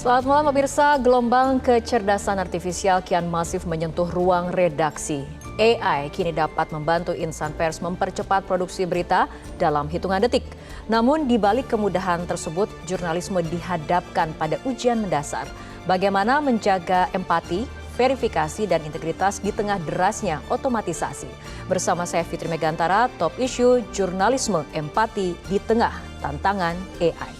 Selamat malam pemirsa, gelombang kecerdasan artifisial kian masif menyentuh ruang redaksi. AI kini dapat membantu insan pers mempercepat produksi berita dalam hitungan detik. Namun di balik kemudahan tersebut, jurnalisme dihadapkan pada ujian mendasar. Bagaimana menjaga empati, verifikasi dan integritas di tengah derasnya otomatisasi. Bersama saya Fitri Megantara, Top Issue Jurnalisme Empati di Tengah Tantangan AI.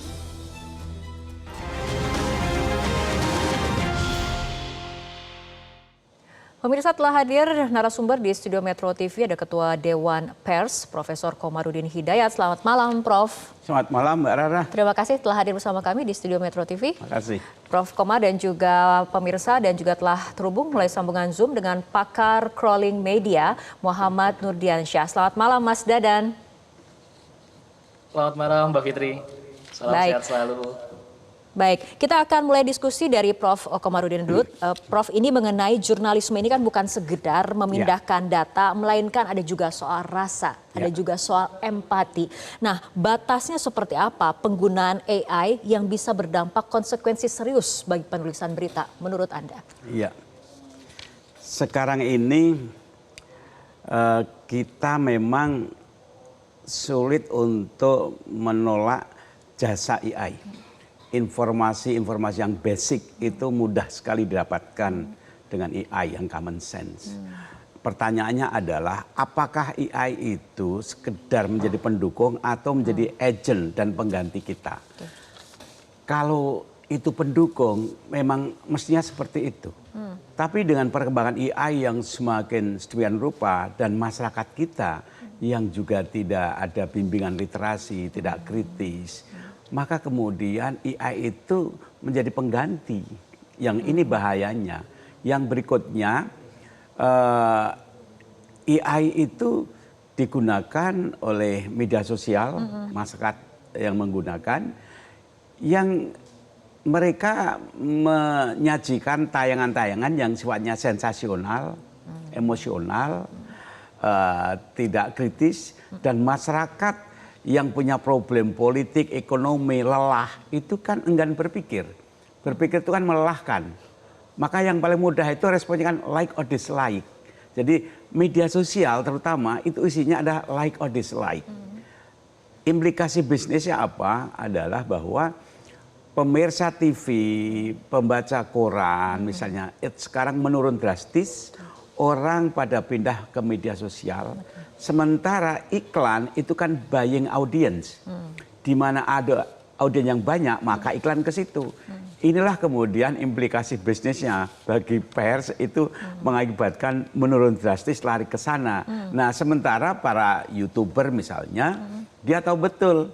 Pemirsa, telah hadir narasumber di studio Metro TV, ada Ketua Dewan Pers, Profesor Komarudin Hidayat. Selamat malam, Prof. Selamat malam, Mbak Rara. Terima kasih telah hadir bersama kami di studio Metro TV. Terima kasih. Prof. Komar dan juga pemirsa, dan juga telah terhubung melalui sambungan Zoom dengan pakar crawling media, Muhammad Nurdiansyah. Selamat malam, Mas Dadan. Selamat malam, Mbak Fitri. Salam sehat selalu. Baik, kita akan mulai diskusi dari Prof. Komarudin dulu. Prof, ini mengenai jurnalisme ini kan bukan sekedar memindahkan data, melainkan ada juga soal rasa, ada juga soal empati. Nah, batasnya seperti apa penggunaan AI yang bisa berdampak konsekuensi serius bagi penulisan berita menurut Anda? Iya, sekarang ini kita memang sulit untuk menolak jasa AI. Informasi-informasi yang basic itu mudah sekali didapatkan dengan AI yang common sense. Pertanyaannya adalah apakah AI itu sekedar menjadi pendukung atau menjadi agent dan pengganti kita? Kalau itu pendukung memang mestinya seperti itu. Tapi dengan perkembangan AI yang semakin sedemikian rupa dan masyarakat kita yang juga tidak ada bimbingan literasi, tidak kritis, maka kemudian AI itu menjadi pengganti. Yang ini bahayanya. Yang berikutnya, AI itu digunakan oleh media sosial, masyarakat yang menggunakan, yang mereka menyajikan tayangan-tayangan yang sifatnya sensasional, emosional, tidak kritis, dan masyarakat yang punya problem politik, ekonomi, lelah, itu kan enggan berpikir. Berpikir itu kan melelahkan. Maka yang paling mudah itu responnya kan like or dislike. Jadi media sosial terutama itu isinya ada like or dislike. Implikasi bisnisnya apa? Adalah bahwa pemirsa TV, pembaca koran misalnya, sekarang menurun drastis. Orang pada pindah ke media sosial, sementara iklan itu kan buying audience, di mana ada audiens yang banyak maka iklan ke situ. Inilah kemudian implikasi bisnisnya bagi pers itu mengakibatkan menurun drastis lari ke sana. Nah sementara para YouTuber misalnya dia tahu betul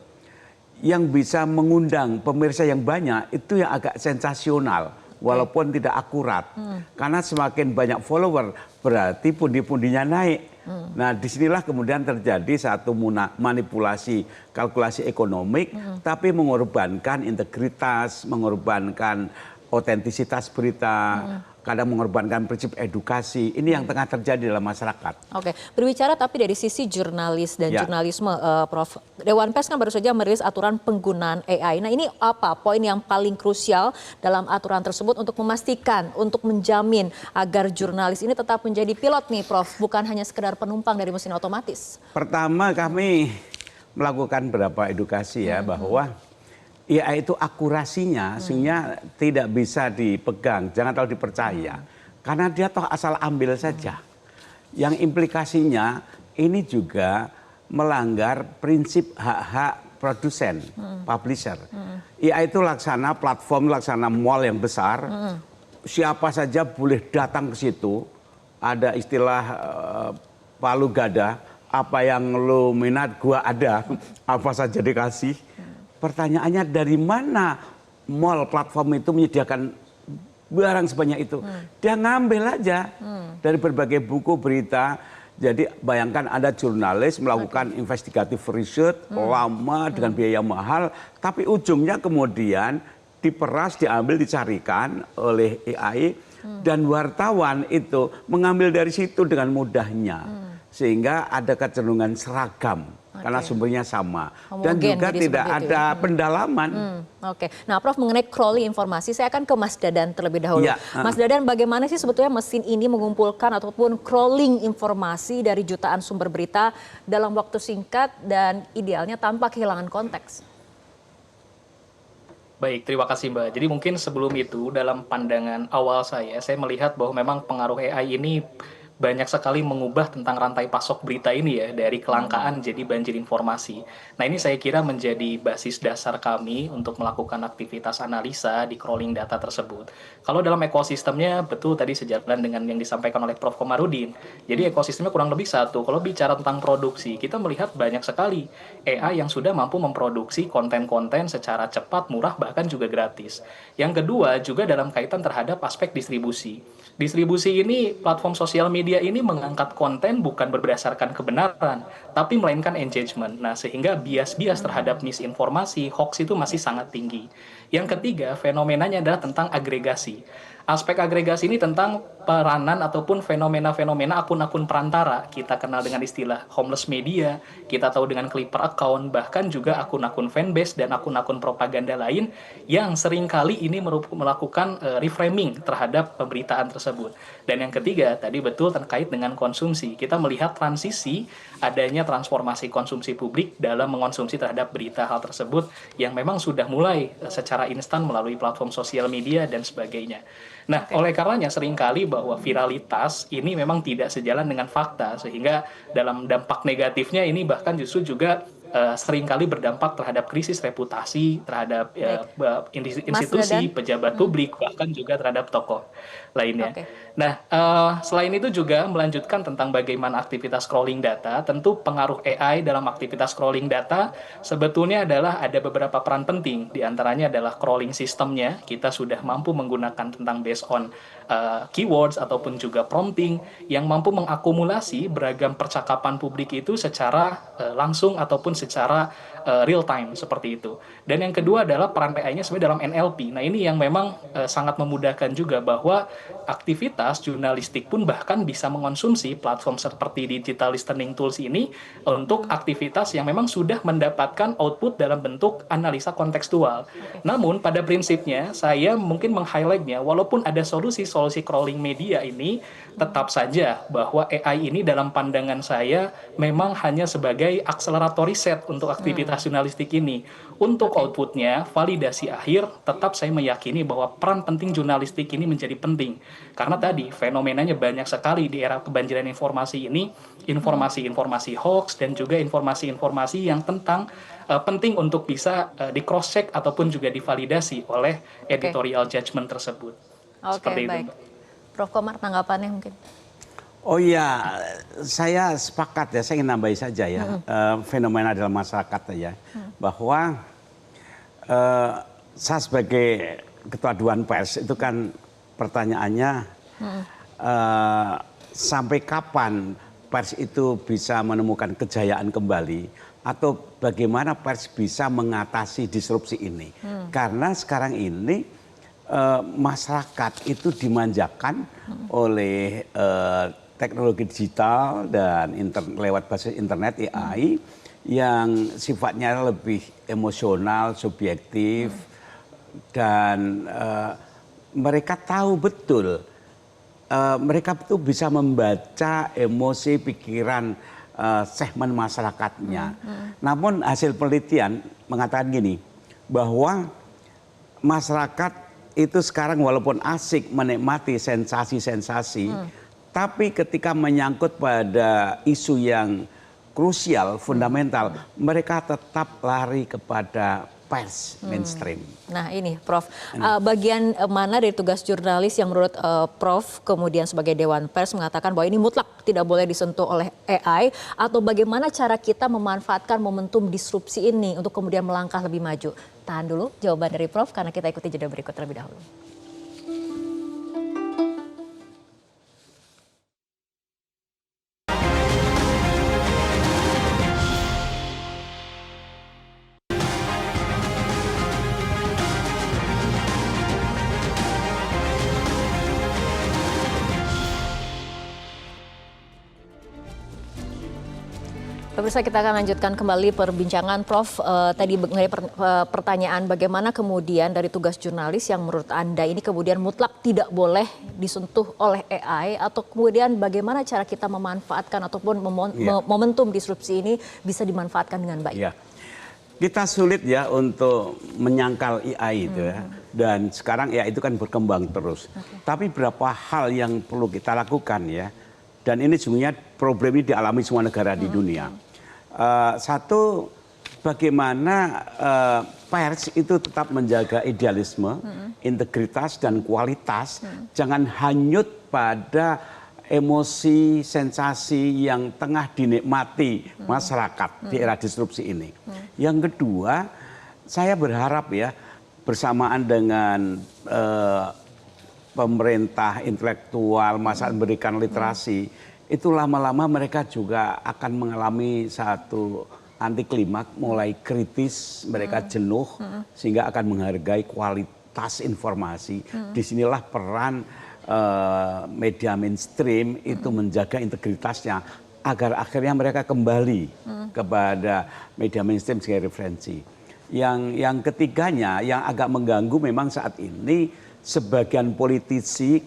yang bisa mengundang pemirsa yang banyak itu yang agak sensasional. Walaupun tidak akurat, karena semakin banyak follower berarti pundi-pundinya naik. Nah disinilah kemudian terjadi satu manipulasi kalkulasi ekonomik, tapi mengorbankan integritas, mengorbankan otentisitas berita, kadang mengorbankan prinsip edukasi. Ini yang tengah terjadi dalam masyarakat. Oke, berbicara tapi dari sisi jurnalis dan jurnalisme, Prof. Dewan Pers kan baru saja merilis aturan penggunaan AI. Nah ini apa poin yang paling krusial dalam aturan tersebut untuk memastikan, untuk menjamin agar jurnalis ini tetap menjadi pilot nih, Prof. Bukan hanya sekedar penumpang dari mesin otomatis. Pertama kami melakukan beberapa edukasi ya bahwa AI itu akurasinya sehingga tidak bisa dipegang, jangan terlalu dipercaya. Karena dia toh asal ambil saja. Yang implikasinya ini juga melanggar prinsip hak-hak produsen, publisher. AI itu laksana platform, laksana mall yang besar. Siapa saja boleh datang ke situ. Ada istilah palu gada, apa yang lo minat gua ada, apa saja dikasih. Pertanyaannya dari mana mall platform itu menyediakan barang sebanyak itu? Dia ngambil aja dari berbagai buku berita. Jadi bayangkan ada jurnalis melakukan investigative research lama dengan biaya mahal, tapi ujungnya kemudian diperas, diambil, dicarikan oleh AI dan wartawan itu mengambil dari situ dengan mudahnya. Sehingga ada kecenderungan seragam. karena sumbernya sama. Dan Homogen, juga jadi tidak seperti itu ada pendalaman. Oke, nah Prof mengenai crawling informasi, saya akan ke Mas Dadan terlebih dahulu. Ya, Mas Dadan, bagaimana sih sebetulnya mesin ini mengumpulkan ataupun crawling informasi dari jutaan sumber berita dalam waktu singkat dan idealnya tanpa kehilangan konteks? Baik, terima kasih Mbak. Jadi mungkin sebelum itu, dalam pandangan awal saya melihat bahwa memang pengaruh AI ini banyak sekali mengubah tentang rantai pasok berita ini ya, dari kelangkaan jadi banjir informasi. Nah ini saya kira menjadi basis dasar kami untuk melakukan aktivitas analisa di crawling data tersebut. Kalau dalam ekosistemnya, betul tadi sejalan dengan yang disampaikan oleh Prof. Komarudin. Jadi ekosistemnya kurang lebih satu. Kalau bicara tentang produksi, kita melihat banyak sekali AI yang sudah mampu memproduksi konten-konten secara cepat, murah, bahkan juga gratis. Yang kedua, juga dalam kaitan terhadap aspek distribusi. Distribusi ini, platform sosial media ini mengangkat konten bukan berdasarkan kebenaran, tapi melainkan engagement. Nah, sehingga bias-bias terhadap misinformasi, hoax itu masih sangat tinggi. Yang ketiga, fenomenanya adalah tentang agregasi. Aspek agregasi ini tentang peranan ataupun fenomena-fenomena akun-akun perantara. Kita kenal dengan istilah homeless media, kita tahu dengan Clipper account, bahkan juga akun-akun fanbase dan akun-akun propaganda lain yang seringkali ini melakukan reframing terhadap pemberitaan tersebut. Dan yang ketiga, tadi betul terkait dengan konsumsi. Kita melihat transisi adanya transformasi konsumsi publik dalam mengonsumsi terhadap berita hal tersebut yang memang sudah mulai secara instan melalui platform sosial media dan sebagainya. Nah, oleh karenanya seringkali bahwa viralitas ini memang tidak sejalan dengan fakta, sehingga dalam dampak negatifnya ini bahkan justru juga seringkali berdampak terhadap krisis reputasi, terhadap institusi, pejabat publik, bahkan juga terhadap tokoh lainnya. Nah, selain itu juga melanjutkan tentang bagaimana aktivitas scrolling data, tentu pengaruh AI dalam aktivitas scrolling data sebetulnya adalah ada beberapa peran penting, diantaranya adalah crawling sistemnya, kita sudah mampu menggunakan tentang based on keywords ataupun juga prompting yang mampu mengakumulasi beragam percakapan publik itu secara langsung ataupun secara real time seperti itu. Dan yang kedua adalah peran AI-nya sebenarnya dalam NLP. Nah ini yang memang sangat memudahkan juga bahwa aktivitas jurnalistik pun bahkan bisa mengonsumsi platform seperti digital listening tools ini untuk aktivitas yang memang sudah mendapatkan output dalam bentuk analisa kontekstual. Namun pada prinsipnya saya mungkin meng-highlight-nya walaupun ada solusi-solusi crawling media ini, tetap saja bahwa AI ini dalam pandangan saya memang hanya sebagai akselerator riset untuk aktivitas jurnalistik ini. Untuk outputnya, validasi akhir, tetap saya meyakini bahwa peran penting jurnalistik ini menjadi penting. Karena tadi, fenomenanya banyak sekali di era kebanjiran informasi ini, informasi-informasi hoax dan juga informasi-informasi yang tentang penting untuk bisa di cross-check ataupun juga divalidasi oleh editorial judgment tersebut. Oke, baik. Prof. Komar, tanggapannya mungkin? Oh iya, saya sepakat ya, saya ingin nambahin saja ya, fenomena dalam masyarakat ya, bahwa saya sebagai Ketua Dewan Pers itu kan pertanyaannya sampai kapan pers itu bisa menemukan kejayaan kembali atau bagaimana pers bisa mengatasi disrupsi ini. Karena sekarang ini masyarakat itu dimanjakan oleh teknologi digital dan lewat basis internet AI yang sifatnya lebih emosional, subjektif, dan mereka tahu betul, mereka itu bisa membaca emosi, pikiran segmen masyarakatnya. Namun hasil penelitian mengatakan gini, bahwa masyarakat itu sekarang walaupun asik menikmati sensasi-sensasi, tapi ketika menyangkut pada isu yang krusial, fundamental, mereka tetap lari kepada pers mainstream. Nah ini Prof, bagian mana dari tugas jurnalis yang menurut Prof kemudian sebagai Dewan Pers mengatakan bahwa ini mutlak tidak boleh disentuh oleh AI, atau bagaimana cara kita memanfaatkan momentum disrupsi ini untuk kemudian melangkah lebih maju? Tahan dulu jawaban dari Prof karena kita ikuti jeda berikut terlebih dahulu. Pemirsa, kita akan lanjutkan kembali perbincangan Prof. Tadi mengenai pertanyaan bagaimana kemudian dari tugas jurnalis yang menurut Anda ini kemudian mutlak tidak boleh disentuh oleh AI, atau kemudian bagaimana cara kita memanfaatkan ataupun momentum disrupsi ini bisa dimanfaatkan dengan baik. Ya. Kita sulit ya untuk menyangkal AI itu ya. Dan sekarang AI itu kan berkembang terus. Tapi berapa hal yang perlu kita lakukan ya. Dan ini sebenarnya problem ini dialami semua negara di dunia. Satu, bagaimana pers itu tetap menjaga idealisme, integritas dan kualitas. Jangan hanyut pada emosi, sensasi yang tengah dinikmati masyarakat di era disrupsi ini. Yang kedua, saya berharap ya bersamaan dengan pemerintah intelektual, masyarakat memberikan literasi, itu lama-lama mereka juga akan mengalami satu anti klimaks, mulai kritis, mereka jenuh, sehingga akan menghargai kualitas informasi. Disinilah peran media mainstream itu menjaga integritasnya agar akhirnya mereka kembali kepada media mainstream sebagai referensi. Yang ketiganya yang agak mengganggu memang saat ini sebagian politisi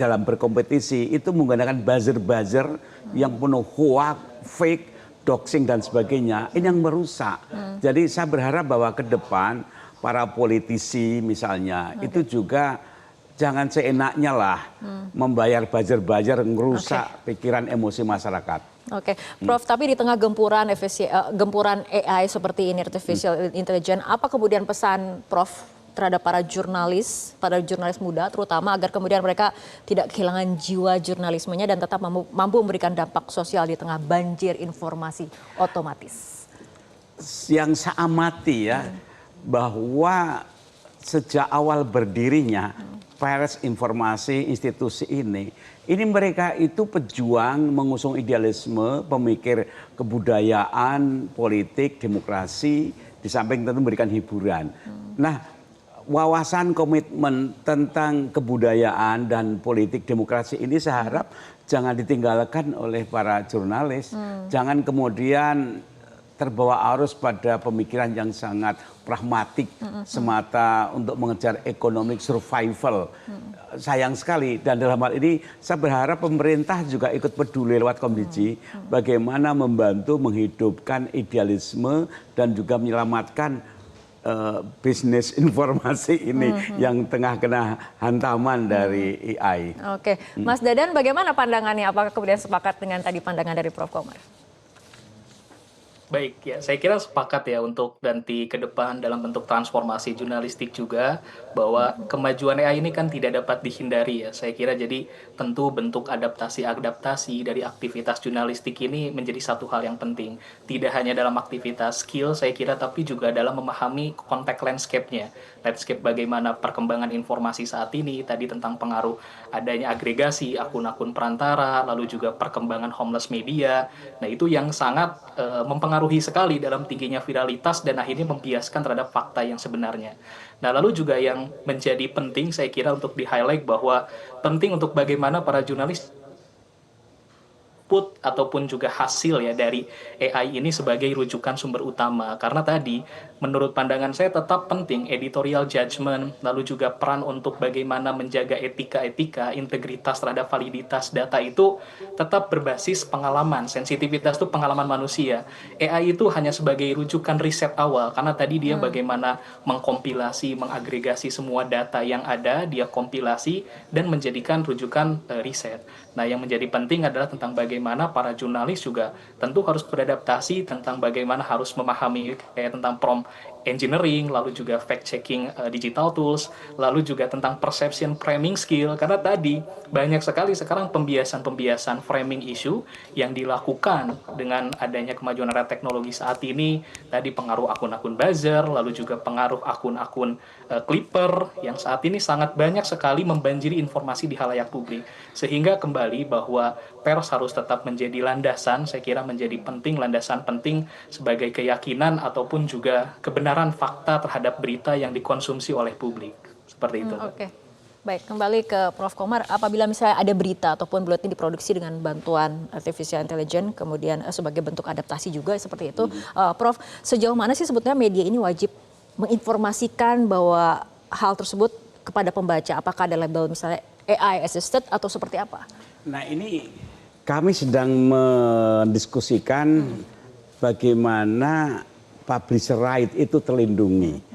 dalam berkompetisi itu menggunakan buzzer-buzzer yang penuh hoax, fake, doxing dan sebagainya. Ini yang merusak. Jadi saya berharap bahwa ke depan para politisi misalnya itu juga jangan seenaknya lah membayar buzzer-buzzer ngerusak pikiran emosi masyarakat. Oke, Prof. Tapi di tengah gempuran AI seperti ini, artificial intelligence, apa kemudian pesan Prof terhadap para jurnalis muda, terutama agar kemudian mereka tidak kehilangan jiwa jurnalismenya dan tetap mampu memberikan dampak sosial di tengah banjir informasi otomatis? Yang saya amati ya, bahwa sejak awal berdirinya pers informasi institusi ini mereka itu pejuang mengusung idealisme, pemikir kebudayaan, politik, demokrasi, di samping tentu memberikan hiburan. Nah, wawasan komitmen tentang kebudayaan dan politik demokrasi ini saya harap jangan ditinggalkan oleh para jurnalis. Jangan kemudian terbawa arus pada pemikiran yang sangat pragmatik semata untuk mengejar economic survival. Sayang sekali, dan dalam hal ini saya berharap pemerintah juga ikut peduli lewat Komdiji bagaimana membantu menghidupkan idealisme dan juga menyelamatkan bisnis informasi ini yang tengah kena hantaman dari AI. Oke, Mas Dadan, bagaimana pandangannya? Apakah kemudian sepakat dengan tadi pandangan dari Prof. Komar? Baik, ya saya kira sepakat ya untuk nanti ke depan dalam bentuk transformasi jurnalistik juga, bahwa kemajuan AI ini kan tidak dapat dihindari ya. Saya kira jadi tentu bentuk adaptasi dari aktivitas jurnalistik ini menjadi satu hal yang penting. Tidak hanya dalam aktivitas skill saya kira, tapi juga dalam memahami konteks landscape-nya. Landscape bagaimana perkembangan informasi saat ini, tadi tentang pengaruh adanya agregasi, akun-akun perantara, lalu juga perkembangan homeless media. Nah itu yang sangat mempengaruhi sekali dalam tingginya viralitas dan akhirnya membiaskan terhadap fakta yang sebenarnya. Nah, lalu juga yang menjadi penting saya kira untuk di-highlight bahwa penting untuk bagaimana para jurnalis ataupun juga hasil ya dari AI ini sebagai rujukan sumber utama, karena tadi menurut pandangan saya tetap penting editorial judgment, lalu juga peran untuk bagaimana menjaga etika, integritas terhadap validitas data itu tetap berbasis pengalaman. Sensitivitas itu pengalaman manusia. AI itu hanya sebagai rujukan riset awal, karena tadi dia bagaimana mengkompilasi, mengagregasi semua data yang ada, dia kompilasi dan menjadikan rujukan riset. Nah, yang menjadi penting adalah tentang bagaimana para jurnalis juga tentu harus beradaptasi tentang bagaimana harus memahami tentang prompt engineering, lalu juga fact-checking digital tools, lalu juga tentang perception framing skill, karena tadi banyak sekali sekarang pembiasan framing issue yang dilakukan dengan adanya kemajuan era teknologi saat ini, tadi pengaruh akun-akun buzzer, lalu juga pengaruh akun-akun clipper yang saat ini sangat banyak sekali membanjiri informasi di halayak publik, sehingga kembali bahwa pers harus tetap menjadi landasan, saya kira menjadi penting, landasan penting sebagai keyakinan ataupun juga kebenaran fakta terhadap berita yang dikonsumsi oleh publik. Seperti itu. Oke. Baik, kembali ke Prof. Komar, apabila misalnya ada berita ataupun buletin diproduksi dengan bantuan artificial intelligence, kemudian sebagai bentuk adaptasi juga seperti itu, Prof, sejauh mana sih sebetulnya media ini wajib menginformasikan bahwa hal tersebut kepada pembaca? Apakah ada label misalnya AI assisted atau seperti apa? Nah ini kami sedang mendiskusikan bagaimana publisher right itu terlindungi.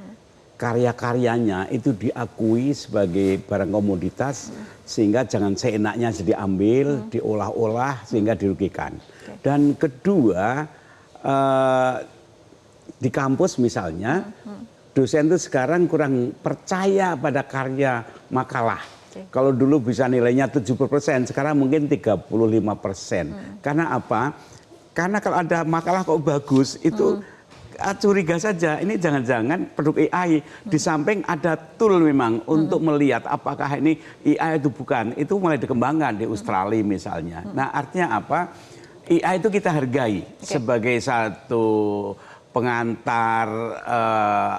Karya-karyanya itu diakui sebagai barang komoditas sehingga jangan seenaknya diambil, diolah-olah sehingga dirugikan. Dan kedua, di kampus misalnya, dosen itu sekarang kurang percaya pada karya makalah. Kalau dulu bisa nilainya 70%, sekarang mungkin 35%. Karena apa? Karena kalau ada makalah kok bagus, itu curiga saja. Ini jangan-jangan produk AI. Di samping ada tool memang untuk melihat apakah ini AI itu bukan. Itu mulai dikembangkan di Australia misalnya. Nah artinya apa? AI itu kita hargai sebagai satu pengantar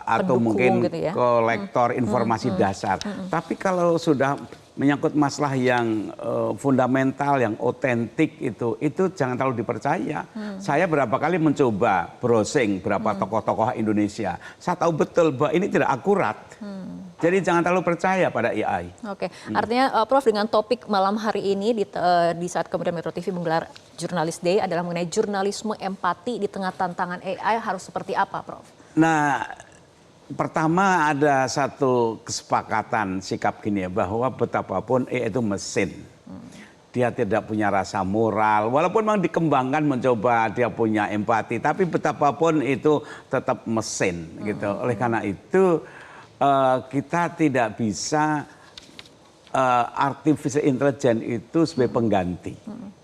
atau Pendukung mungkin gitu ya. kolektor informasi dasar. Tapi kalau sudah menyangkut masalah yang fundamental, yang otentik itu jangan terlalu dipercaya. Saya berapa kali mencoba browsing berapa tokoh-tokoh Indonesia. Saya tahu betul bahwa ini tidak akurat. Jadi jangan terlalu percaya pada AI. Oke, artinya Prof dengan topik malam hari ini di saat kemudian Metro TV menggelar Jurnalis Day adalah mengenai jurnalisme empati di tengah tantangan AI harus seperti apa, Prof? Nah, pertama ada satu kesepakatan sikap gini ya, bahwa betapapun AI itu mesin. Dia tidak punya rasa moral, walaupun memang dikembangkan mencoba dia punya empati, tapi betapapun itu tetap mesin gitu. Oleh karena itu kita tidak bisa artificial intelligence itu sebagai pengganti.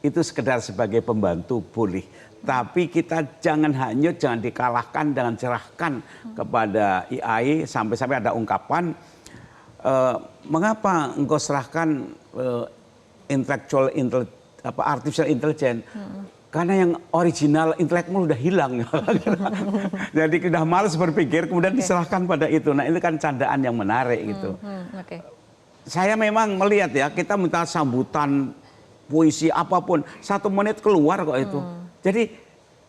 Itu sekedar sebagai pembantu boleh. Tapi kita jangan hanyut, jangan dikalahkan, jangan cerahkan kepada AI sampai-sampai ada ungkapan, mengapa engkau serahkan artificial intelligence? Karena yang original intelekmu udah hilang. Jadi udah malas berpikir, kemudian diserahkan pada itu. Nah itu kan candaan yang menarik gitu. Saya memang melihat ya, kita minta sambutan, puisi apapun, 1 menit keluar kok itu. Jadi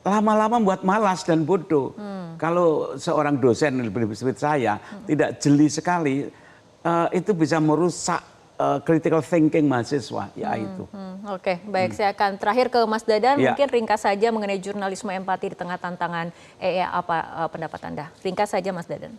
lama-lama buat malas dan bodoh. Kalau seorang dosen lebih seperti saya, tidak jeli sekali, itu bisa merusak critical thinking mahasiswa, ya itu. Oke, baik. Saya akan terakhir ke Mas Dadan, Ya. mungkin ringkas saja mengenai jurnalisme empati di tengah tantangan AI, apa pendapat Anda? Ringkas saja Mas Dadan.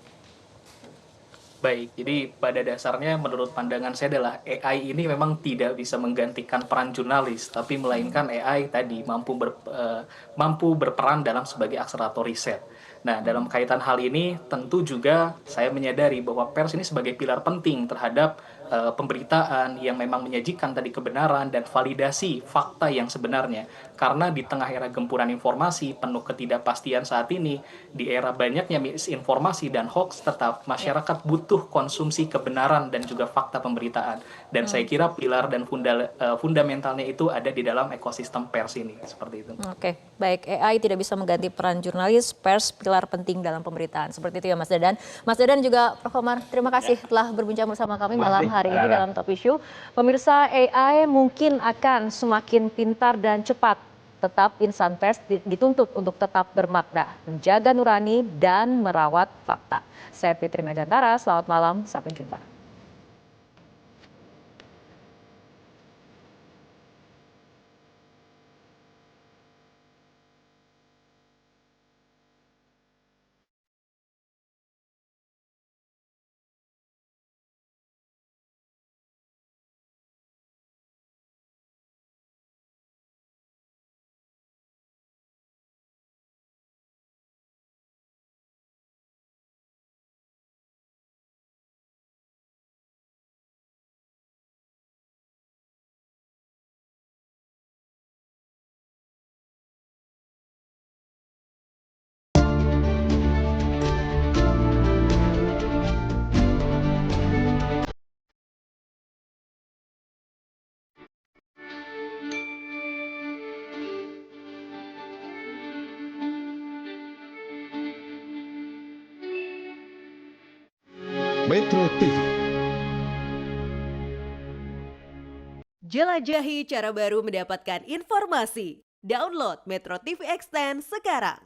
Baik, jadi pada dasarnya menurut pandangan saya adalah AI ini memang tidak bisa menggantikan peran jurnalis, tapi melainkan AI tadi mampu berperan dalam sebagai akselerator riset. Nah, dalam kaitan hal ini tentu juga saya menyadari bahwa pers ini sebagai pilar penting terhadap pemberitaan yang memang menyajikan tadi kebenaran dan validasi fakta yang sebenarnya. Karena di tengah era gempuran informasi penuh ketidakpastian saat ini, di era banyaknya misinformasi dan hoax, tetap masyarakat butuh konsumsi kebenaran dan juga fakta pemberitaan. Dan saya kira pilar dan fundamentalnya itu ada di dalam ekosistem pers ini, seperti itu. Oke, baik. AI tidak bisa mengganti peran jurnalis, pers pilar penting dalam pemberitaan. Seperti itu ya Mas Dadan. Mas Dadan juga Prof. Komar, terima kasih telah berbincang bersama kami malam hari ini dalam Top Issue. Pemirsa, AI mungkin akan semakin pintar dan cepat. Tetap insan pers dituntut untuk tetap bermakna, menjaga nurani dan merawat fakta. Saya Fitri Medantara, selamat malam, sampai jumpa. Metro TV Jelajahi cara baru mendapatkan informasi. Download Metro TV Extend sekarang.